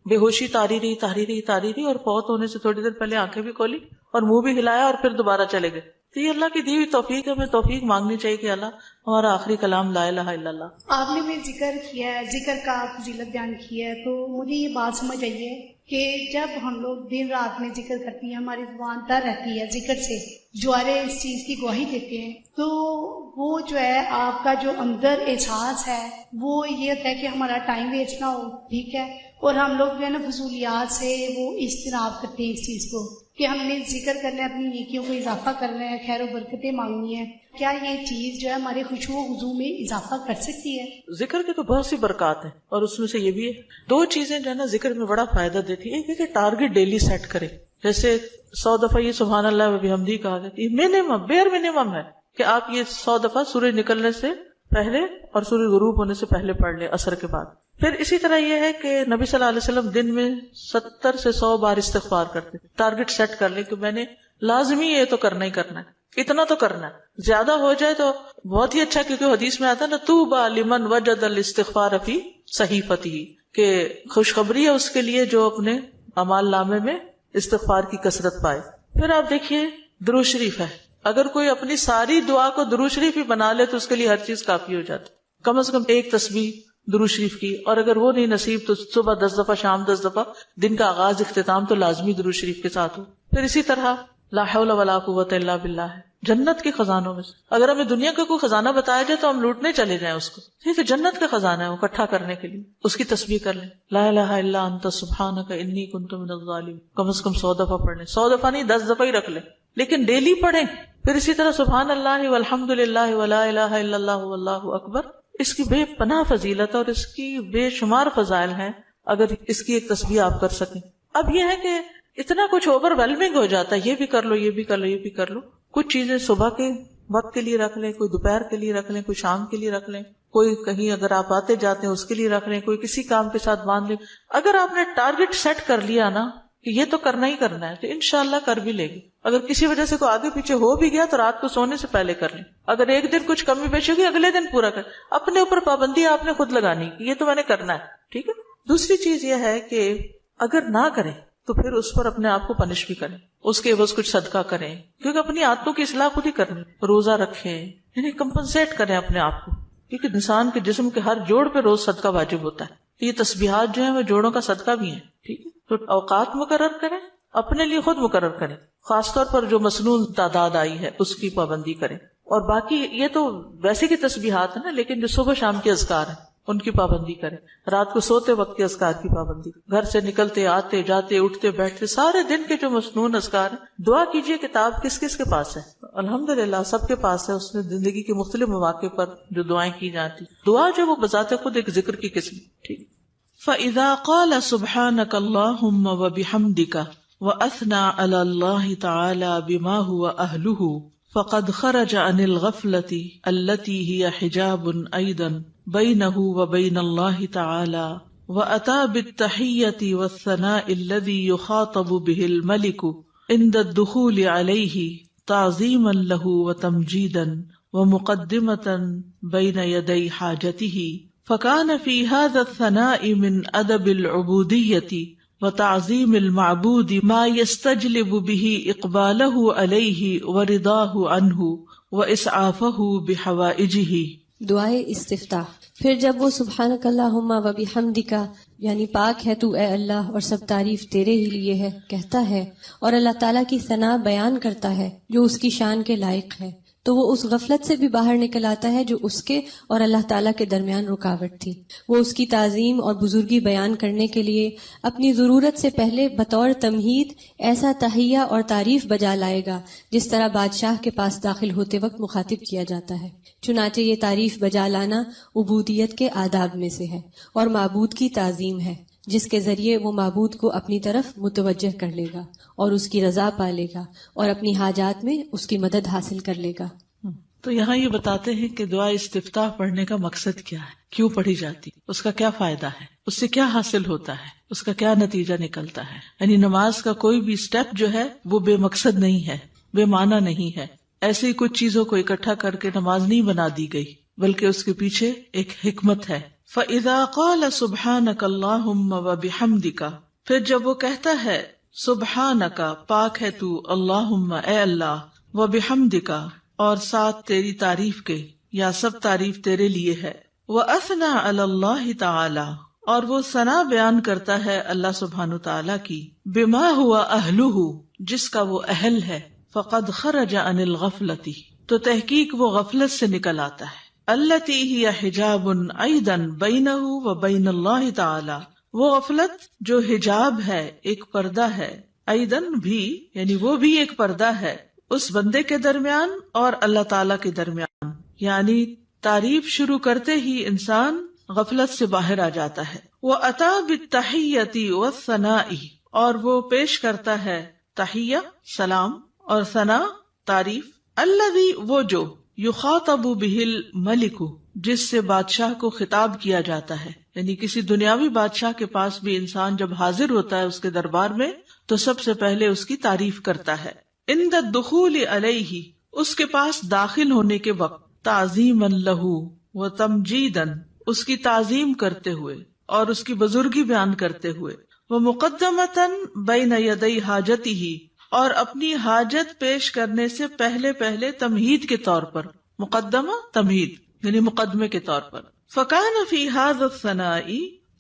Speaker 1: بے ہوشی تاری رہی اور فوت ہونے سے تھوڑی دیر پہلے آنکھیں بھی کھولی اور منہ بھی ہلایا اور پھر دوبارہ چلے گئے. تو یہ اللہ کی دی ہوئی توفیق ہے، ہمیں توفیق مانگنی چاہیے کہ اللہ ہمارا آخری کلام لا الہ الا اللہ.
Speaker 6: آپ نے بھی ذکر کیا ہے، ذکر کا فضیلت بیان کیا ہے، تو مجھے یہ بات سمجھ آئی ہے کہ جب ہم لوگ دن رات میں ذکر کرتی ہیں، ہماری زبان تر رہتی ہے ذکر سے، جوارے اس چیز کی گواہی دیتے ہیں، تو وہ جو ہے آپ کا جو اندر احساس ہے وہ یہ ہوتا ہے کہ ہمارا ٹائم ویسٹ نہ ہو، ٹھیک ہے، اور ہم لوگ جو ہے نا فضولیات سے وہ اجتناب کرتے ہیں اس چیز کو کہ ہم نے ذکر کرنا ہے، اپنی نیکیوں کو اضافہ کرنا ہے، خیر و برکتیں مانگنی ہے. کیا یہ چیز جو ہے ہمارے خشوع و خضوع میں اضافہ کر سکتی ہے؟
Speaker 1: ذکر کے تو بہت سی برکات ہیں، اور اس میں سے یہ بھی ہے 2 چیزیں جو ہے نا ذکر میں بڑا فائدہ دیتی ہے. ایک ہے کہ ٹارگٹ ڈیلی سیٹ کرے، جیسے 100 دفعہ یہ سبحان اللہ و بحمدہ کہا گیا، یہ منیمم بیئر منیمم ہے کہ آپ یہ 100 دفعہ سورج نکلنے سے پہلے اور سورج غروب ہونے سے پہلے پڑھ لیں عصر کے بعد. پھر اسی طرح یہ ہے کہ نبی صلی اللہ علیہ وسلم دن میں 70 سے 100 بار استغفار کرتے. ٹارگٹ سیٹ کر لیں کہ میں نے لازمی یہ تو کرنا ہی کرنا ہے، اتنا تو کرنا ہے، زیادہ ہو جائے تو بہت ہی اچھا، کیونکہ حدیث میں آتا ہے نا طوبی لمن وجد الاستغفار فی صحیفتہ، کہ خوشخبری ہے اس کے لیے جو اپنے اعمال نامے میں استغفار کی کثرت پائے. پھر آپ دیکھیے درود شریف ہے، اگر کوئی اپنی ساری دعا کو درود شریف ہی بنا لے تو اس کے لیے ہر چیز کافی ہو جاتی. کم از کم 1 تسبیح درود شریف کی، اور اگر وہ نہیں نصیب تو صبح 10 دفعہ، شام 10 دفعہ، دن کا آغاز اختتام تو لازمی درود شریف کے ساتھ ہو. پھر اسی طرح لا حول ولا قوت الا باللہ ہے جنت کے خزانوں میں سے. اگر ہمیں دنیا کا کوئی خزانہ بتایا جائے تو ہم لوٹنے چلے جائیں اس کو، ٹھیک ہے، جنت کا خزانہ ہے وہ اکٹھا کرنے کے لیے. اس کی تسبیح کر لیں، لا الہ الا انت سبحانک انی کنت من الظالمین، کم از کم 100 دفعہ پڑھ لیں. 100 دفعہ نہیں، 10 دفعہ ہی رکھ لیں، لیکن ڈیلی پڑھیں. پھر اسی طرح سبحان اللہ والحمد للہ ولا الہ الا اللہ واللہ اکبر. اس کی بے پناہ فضیلت اور اس کی بے شمار فضائل ہیں اگر اس کی ایک تسبیح آپ کر سکیں. اب یہ ہے کہ اتنا کچھ اوور ویلمنگ ہو جاتا ہے، یہ بھی کر لو، یہ بھی کر لو، یہ بھی کر لو. کچھ چیزیں صبح کے وقت کے لیے رکھ لیں، کوئی دوپہر کے لیے رکھ لیں، کوئی شام کے لیے رکھ لیں، کوئی کہیں اگر آپ آتے جاتے ہیں اس کے لیے رکھ لیں، کوئی کسی کام کے ساتھ باندھ لیں. اگر آپ نے ٹارگٹ سیٹ کر لیا نا کہ یہ تو کرنا ہی کرنا ہے تو انشاءاللہ کر بھی لے گی. اگر کسی وجہ سے کوئی آگے پیچھے ہو بھی گیا تو رات کو سونے سے پہلے کر لیں. اگر ایک دن کچھ کمی پیش ہوگی اگلے دن پورا کر. اپنے اوپر پابندی آپ نے خود لگانی، یہ تو میں نے کرنا ہے، ٹھیک ہے. دوسری چیز یہ ہے کہ اگر نہ کریں تو پھر اس پر اپنے آپ کو پنش بھی کریں، اس کے عوض کچھ صدقہ کریں، کیونکہ اپنی عادتوں کی اصلاح خود ہی کرنی. روزہ رکھیں، یعنی کمپنسیٹ کریں اپنے آپ کو، کیونکہ انسان کے جسم کے ہر جوڑ پہ روز صدقہ واجب ہوتا ہے. تو یہ تسبیحات جو ہیں وہ جوڑوں کا صدقہ بھی ہیں، ٹھیک ہے. تو اوقات مقرر کریں، اپنے لیے خود مقرر کریں، خاص طور پر جو مسنون تعداد آئی ہے اس کی پابندی کریں. اور باقی یہ تو ویسے کی تسبیحات ہیں نا، لیکن جو صبح شام کے اذکار ہیں ان کی پابندی کریں. رات کو سوتے وقت کے اذکار کی پابندی، گھر سے نکلتے آتے جاتے اٹھتے بیٹھتے سارے دن کے جو مسنون اذکار ہیں. دعا کیجئے، کتاب کس کس کے پاس ہے؟ الحمدللہ سب کے پاس ہے. اس میں زندگی کے مختلف مواقع پر جو دعائیں کی جاتی، دعا جو وہ بذات خود ایک ذکر کی قسم، ٹھیک. فَإِذَا قَالَ سُبْحَانَكَ اللَّهُمَّ وَبِحَمْدِكَ وَأَثْنَى عَلَى اللَّهِ تَعَالَى بِمَا هُوَ أَهْلُهُ فقد خرج عن الغفلة التي هي حجاب أيضا بينه وبين الله تعالى وأتى بالتحية والثناء الذي يخاطب به الملك عند الدخول عليه تعظيما له وتمجيدا ومقدمة بين يدي حاجته فكان في هذا الثناء من أدب العبودية وتعظیم المعبود ما يستجلب به اقبالہ علیہ ورضاہ عنہ واسعافہ بحوائجہ.
Speaker 7: دعائے استفتاح. پھر جب وہ سبحانک اللہم و بحمدک یعنی پاک ہے تو اے اللہ اور سب تعریف تیرے ہی لیے ہے کہتا ہے اور اللہ تعالیٰ کی ثنا بیان کرتا ہے جو اس کی شان کے لائق ہے، تو وہ اس غفلت سے بھی باہر نکل آتا ہے جو اس کے اور اللہ تعالیٰ کے درمیان رکاوٹ تھی. وہ اس کی تعظیم اور بزرگی بیان کرنے کے لیے اپنی ضرورت سے پہلے بطور تمہید ایسا تحیہ اور تعریف بجا لائے گا جس طرح بادشاہ کے پاس داخل ہوتے وقت مخاطب کیا جاتا ہے. چنانچہ یہ تعریف بجا لانا عبودیت کے آداب میں سے ہے اور معبود کی تعظیم ہے جس کے ذریعے وہ معبود کو اپنی طرف متوجہ کر لے گا اور اس کی رضا پا لے گا اور اپنی حاجات میں اس کی مدد حاصل کر لے گا.
Speaker 1: تو یہاں یہ بتاتے ہیں کہ دعا استفتاح پڑھنے کا مقصد کیا ہے، کیوں پڑھی جاتی، اس کا کیا فائدہ ہے، اس سے کیا حاصل ہوتا ہے، اس کا کیا نتیجہ نکلتا ہے. یعنی نماز کا کوئی بھی سٹیپ جو ہے وہ بے مقصد نہیں ہے، بے معنی نہیں ہے. ایسے ہی کچھ چیزوں کو اکٹھا کر کے نماز نہیں بنا دی گئی، بلکہ اس کے پیچھے ایک حکمت ہے. فَإِذَا قَالَ سُبْحَانَكَ اللَّهُمَّ وَبِحَمْدِكَ، پھر جب وہ کہتا ہے سبحانک پاک ہے تو، اللہم اے اللہ، وَبِحَمْدِكَ اور ساتھ تیری تعریف کے یا سب تعریف تیرے لیے ہے، وَأَثْنَى عَلَى اللَّهِ تَعَالَى اور وہ ثنا بیان کرتا ہے اللہ سبحانہ تعالیٰ کی، بِمَا هُوَ أَهْلُهُ جس کا وہ اہل ہے، فَقَدْ خَرَجَ عَنِ الْغَفْلَةِ تو تحقیق وہ غفلت سے نکل آتا ہے، الَّتِي هِيَ حِجَابٌ أَيْضًا بَيْنَهُ وَبَيْنَ اللَّهِ تَعَالَى وہ غفلت جو حجاب ہے، ایک پردہ ہے، ایضًا بھی یعنی وہ بھی ایک پردہ ہے اس بندے کے درمیان اور اللہ تعالیٰ کے درمیان. یعنی تعریف شروع کرتے ہی انسان غفلت سے باہر آ جاتا ہے. وَأَتَى بِالتَّحِيَّةِ وَالثَّنَاءِ اور وہ پیش کرتا ہے تحیہ سلام اور ثنا تعریف، الذی وہ جو یخاطب بہ الملک جس سے بادشاہ کو خطاب کیا جاتا ہے. یعنی کسی دنیاوی بادشاہ کے پاس بھی انسان جب حاضر ہوتا ہے اس کے دربار میں تو سب سے پہلے اس کی تعریف کرتا ہے. عند الدخول علیہ اس کے پاس داخل ہونے کے وقت، تعظیما لہ و تمجیدا اس کی تعظیم کرتے ہوئے اور اس کی بزرگی بیان کرتے ہوئے، ومقدمتا بین یدی حاجتہ اور اپنی حاجت پیش کرنے سے پہلے تمہید کے طور پر، مقدمہ تمہید یعنی مقدمے کے طور پر، فکان فی ھذا الثناء،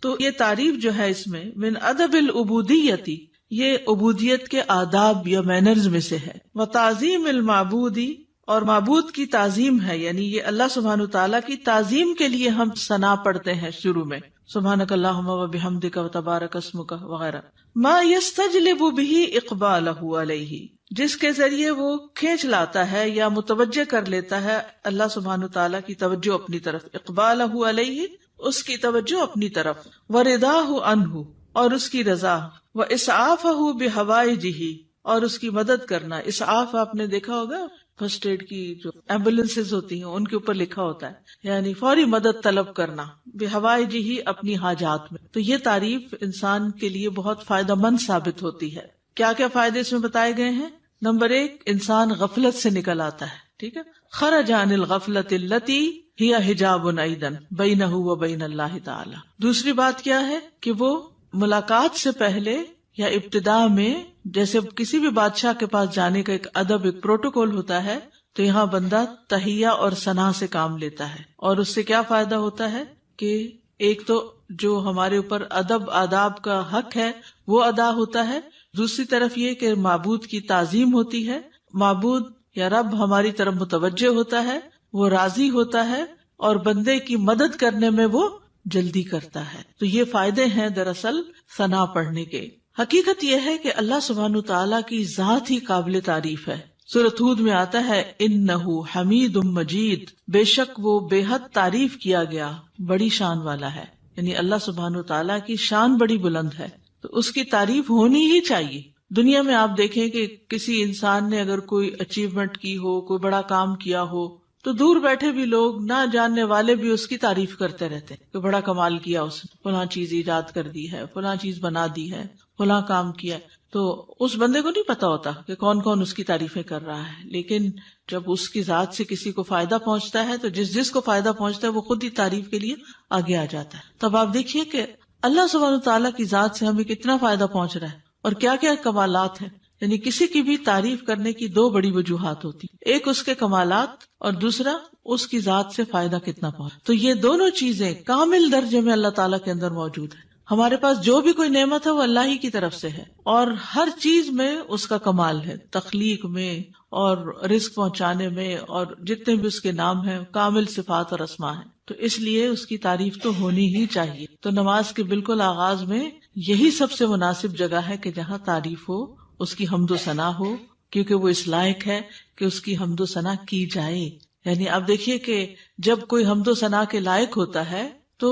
Speaker 1: تو یہ تعریف جو ہے اس میں من ادب العبودیتی، یہ عبودیت کے آداب یا مینرز میں سے ہے، وتعظیم المعبودی، اور معبود کی تعظیم ہے، یعنی یہ اللہ سبحانہ تعالیٰ کی تعظیم کے لیے ہم ثنا پڑھتے ہیں شروع میں، سبحانک اللہم وبحمدک وتبارک اسمک وغیرہ، ما یستجلب بہ اقبالہ علیہ، جس کے ذریعے وہ کھینچ لاتا ہے یا متوجہ کر لیتا ہے اللہ سبحانہ تعالیٰ کی توجہ اپنی طرف، اقبالہ علیہ، اس کی توجہ اپنی طرف، ورضاہ عنہ، اور اس کی رضا، واسعافہ بحوائجہ، اور اس کی مدد کرنا۔ اسعاف آپ نے دیکھا ہوگا فرسٹ ایڈ کی جو ایمبولینسز ہوتی ہیں ان کے اوپر لکھا ہوتا ہے، یعنی فوری مدد طلب کرنا، بحوائجہ، اپنی حاجات میں۔ تو یہ تعریف انسان کے لیے بہت فائدہ مند ثابت ہوتی ہے۔ کیا کیا فائدے اس میں بتائے گئے ہیں؟ نمبر 1، انسان غفلت سے نکل آتا ہے، ٹھیک ہے، خرج عن الغفلۃ التی ہی حجاب ایضا بینہ وبین اللہ تعالی۔ دوسری بات کیا ہے کہ وہ ملاقات سے پہلے یا ابتدا میں، جیسے کسی بھی بادشاہ کے پاس جانے کا ایک ادب، ایک پروٹوکول ہوتا ہے، تو یہاں بندہ تحیہ اور ثنا سے کام لیتا ہے، اور اس سے کیا فائدہ ہوتا ہے کہ ایک تو جو ہمارے اوپر ادب آداب کا حق ہے وہ ادا ہوتا ہے، دوسری طرف یہ کہ معبود کی تعظیم ہوتی ہے، معبود یا رب ہماری طرف متوجہ ہوتا ہے، وہ راضی ہوتا ہے، اور بندے کی مدد کرنے میں وہ جلدی کرتا ہے۔ تو یہ فائدے ہیں دراصل ثنا پڑھنے کے۔ حقیقت یہ ہے کہ اللہ سبحانہ تعالیٰ کی ذات ہی قابل تعریف ہے۔ سورۃ ہود میں آتا ہے انہ حمید مجید، بے شک وہ بے حد تعریف کیا گیا، بڑی شان والا ہے، یعنی اللہ سبحانہ تعالیٰ کی شان بڑی بلند ہے، تو اس کی تعریف ہونی ہی چاہیے۔ دنیا میں آپ دیکھیں کہ کسی انسان نے اگر کوئی اچیومنٹ کی ہو، کوئی بڑا کام کیا ہو، تو دور بیٹھے بھی لوگ، نہ جاننے والے بھی اس کی تعریف کرتے رہتے ہیں کہ بڑا کمال کیا اس نے، فلاں چیز ایجاد کر دی ہے، فلاں چیز بنا دی ہے، فلاں کام کیا۔ تو اس بندے کو نہیں پتا ہوتا کہ کون کون اس کی تعریفیں کر رہا ہے، لیکن جب اس کی ذات سے کسی کو فائدہ پہنچتا ہے تو جس کو فائدہ پہنچتا ہے وہ خود ہی تعریف کے لیے آگے آ جاتا ہے۔ تب آپ دیکھیے کہ اللہ سبحانہ تعالیٰ کی ذات سے ہمیں کتنا فائدہ پہنچ رہا ہے اور کیا کیا کمالات ہیں۔ یعنی کسی کی بھی تعریف کرنے کی 2 بڑی وجوہات ہوتی، ایک اس کے کمالات اور دوسرا اس کی ذات سے فائدہ کتنا پہنچ۔ تو یہ دونوں چیزیں کامل درجے میں اللہ تعالیٰ کے اندر موجود ہیں۔ ہمارے پاس جو بھی کوئی نعمت ہے وہ اللہ ہی کی طرف سے ہے، اور ہر چیز میں اس کا کمال ہے، تخلیق میں اور رزق پہنچانے میں، اور جتنے بھی اس کے نام ہیں کامل صفات اور اسماء ہیں، تو اس لیے اس کی تعریف تو ہونی ہی چاہیے۔ تو نماز کے بالکل آغاز میں یہی سب سے مناسب جگہ ہے کہ جہاں تعریف ہو، اس کی حمد و ثنا ہو، کیونکہ وہ اس لائق ہے کہ اس کی حمد و ثنا کی جائے۔ یعنی آپ دیکھیے کہ جب کوئی حمد و ثنا کے لائق ہوتا ہے تو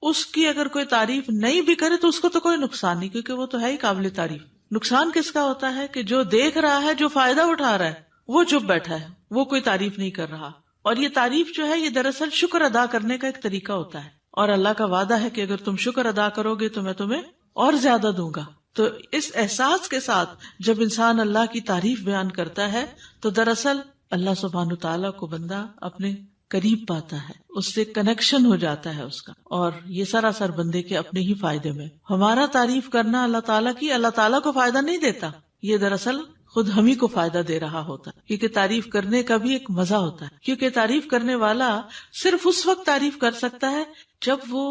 Speaker 1: اس کی اگر کوئی تعریف نہیں بھی کرے تو اس کو تو کوئی نقصان نہیں، کیونکہ وہ تو ہے ہی قابل تعریف۔ نقصان کس کا ہوتا ہے کہ جو دیکھ رہا ہے، جو فائدہ اٹھا رہا ہے، وہ چپ بیٹھا ہے، وہ کوئی تعریف نہیں کر رہا۔ اور یہ تعریف جو ہے یہ دراصل شکر ادا کرنے کا ایک طریقہ ہوتا ہے، اور اللہ کا وعدہ ہے کہ اگر تم شکر ادا کرو گے تو میں تمہیں اور زیادہ دوں گا۔ تو اس احساس کے ساتھ جب انسان اللہ کی تعریف بیان کرتا ہے تو دراصل اللہ سبحانہ تعالیٰ کو بندہ اپنے قریب پاتا ہے، اس سے کنیکشن ہو جاتا ہے اس کا، اور یہ سراسر بندے کے اپنے ہی فائدے میں۔ ہمارا تعریف کرنا اللہ تعالیٰ کی اللہ تعالیٰ کو فائدہ نہیں دیتا، یہ دراصل خود ہم ہی کو فائدہ دے رہا ہوتا ہے، کیونکہ تعریف کرنے کا بھی ایک مزہ ہوتا ہے، کیونکہ تعریف کرنے والا صرف اس وقت تعریف کر سکتا ہے جب وہ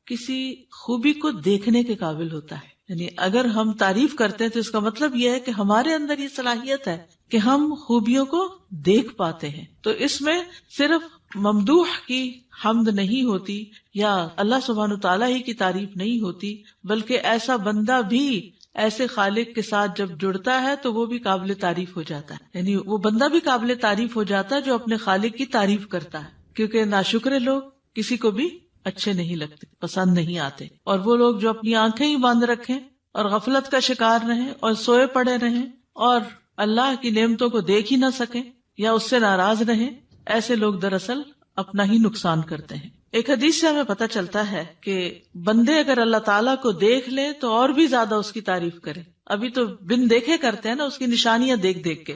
Speaker 1: کسی خوبی کو دیکھنے کے قابل ہوتا ہے۔ یعنی اگر ہم تعریف کرتے ہیں تو اس کا مطلب یہ ہے کہ ہمارے اندر یہ صلاحیت ہے کہ ہم خوبیوں کو دیکھ پاتے ہیں۔ تو اس میں صرف ممدوح کی حمد نہیں ہوتی یا اللہ سبحانہ تعالیٰ ہی کی تعریف نہیں ہوتی، بلکہ ایسا بندہ بھی ایسے خالق کے ساتھ جب جڑتا ہے تو وہ بھی قابل تعریف ہو جاتا ہے۔ یعنی وہ بندہ بھی قابل تعریف ہو جاتا ہے جو اپنے خالق کی تعریف کرتا ہے، کیونکہ ناشکرے لوگ کسی کو بھی اچھے نہیں لگتے، پسند نہیں آتے، اور وہ لوگ جو اپنی آنکھیں ہی بند رکھیں اور غفلت کا شکار رہیں اور سوئے پڑے رہیں اور اللہ کی نعمتوں کو دیکھ ہی نہ سکیں یا اس سے ناراض رہیں، ایسے لوگ دراصل اپنا ہی نقصان کرتے ہیں۔ ایک حدیث سے ہمیں پتہ چلتا ہے کہ بندے اگر اللہ تعالیٰ کو دیکھ لیں تو اور بھی زیادہ اس کی تعریف کریں۔ ابھی تو بن دیکھے کرتے ہیں نا، اس کی نشانیاں دیکھ دیکھ کے،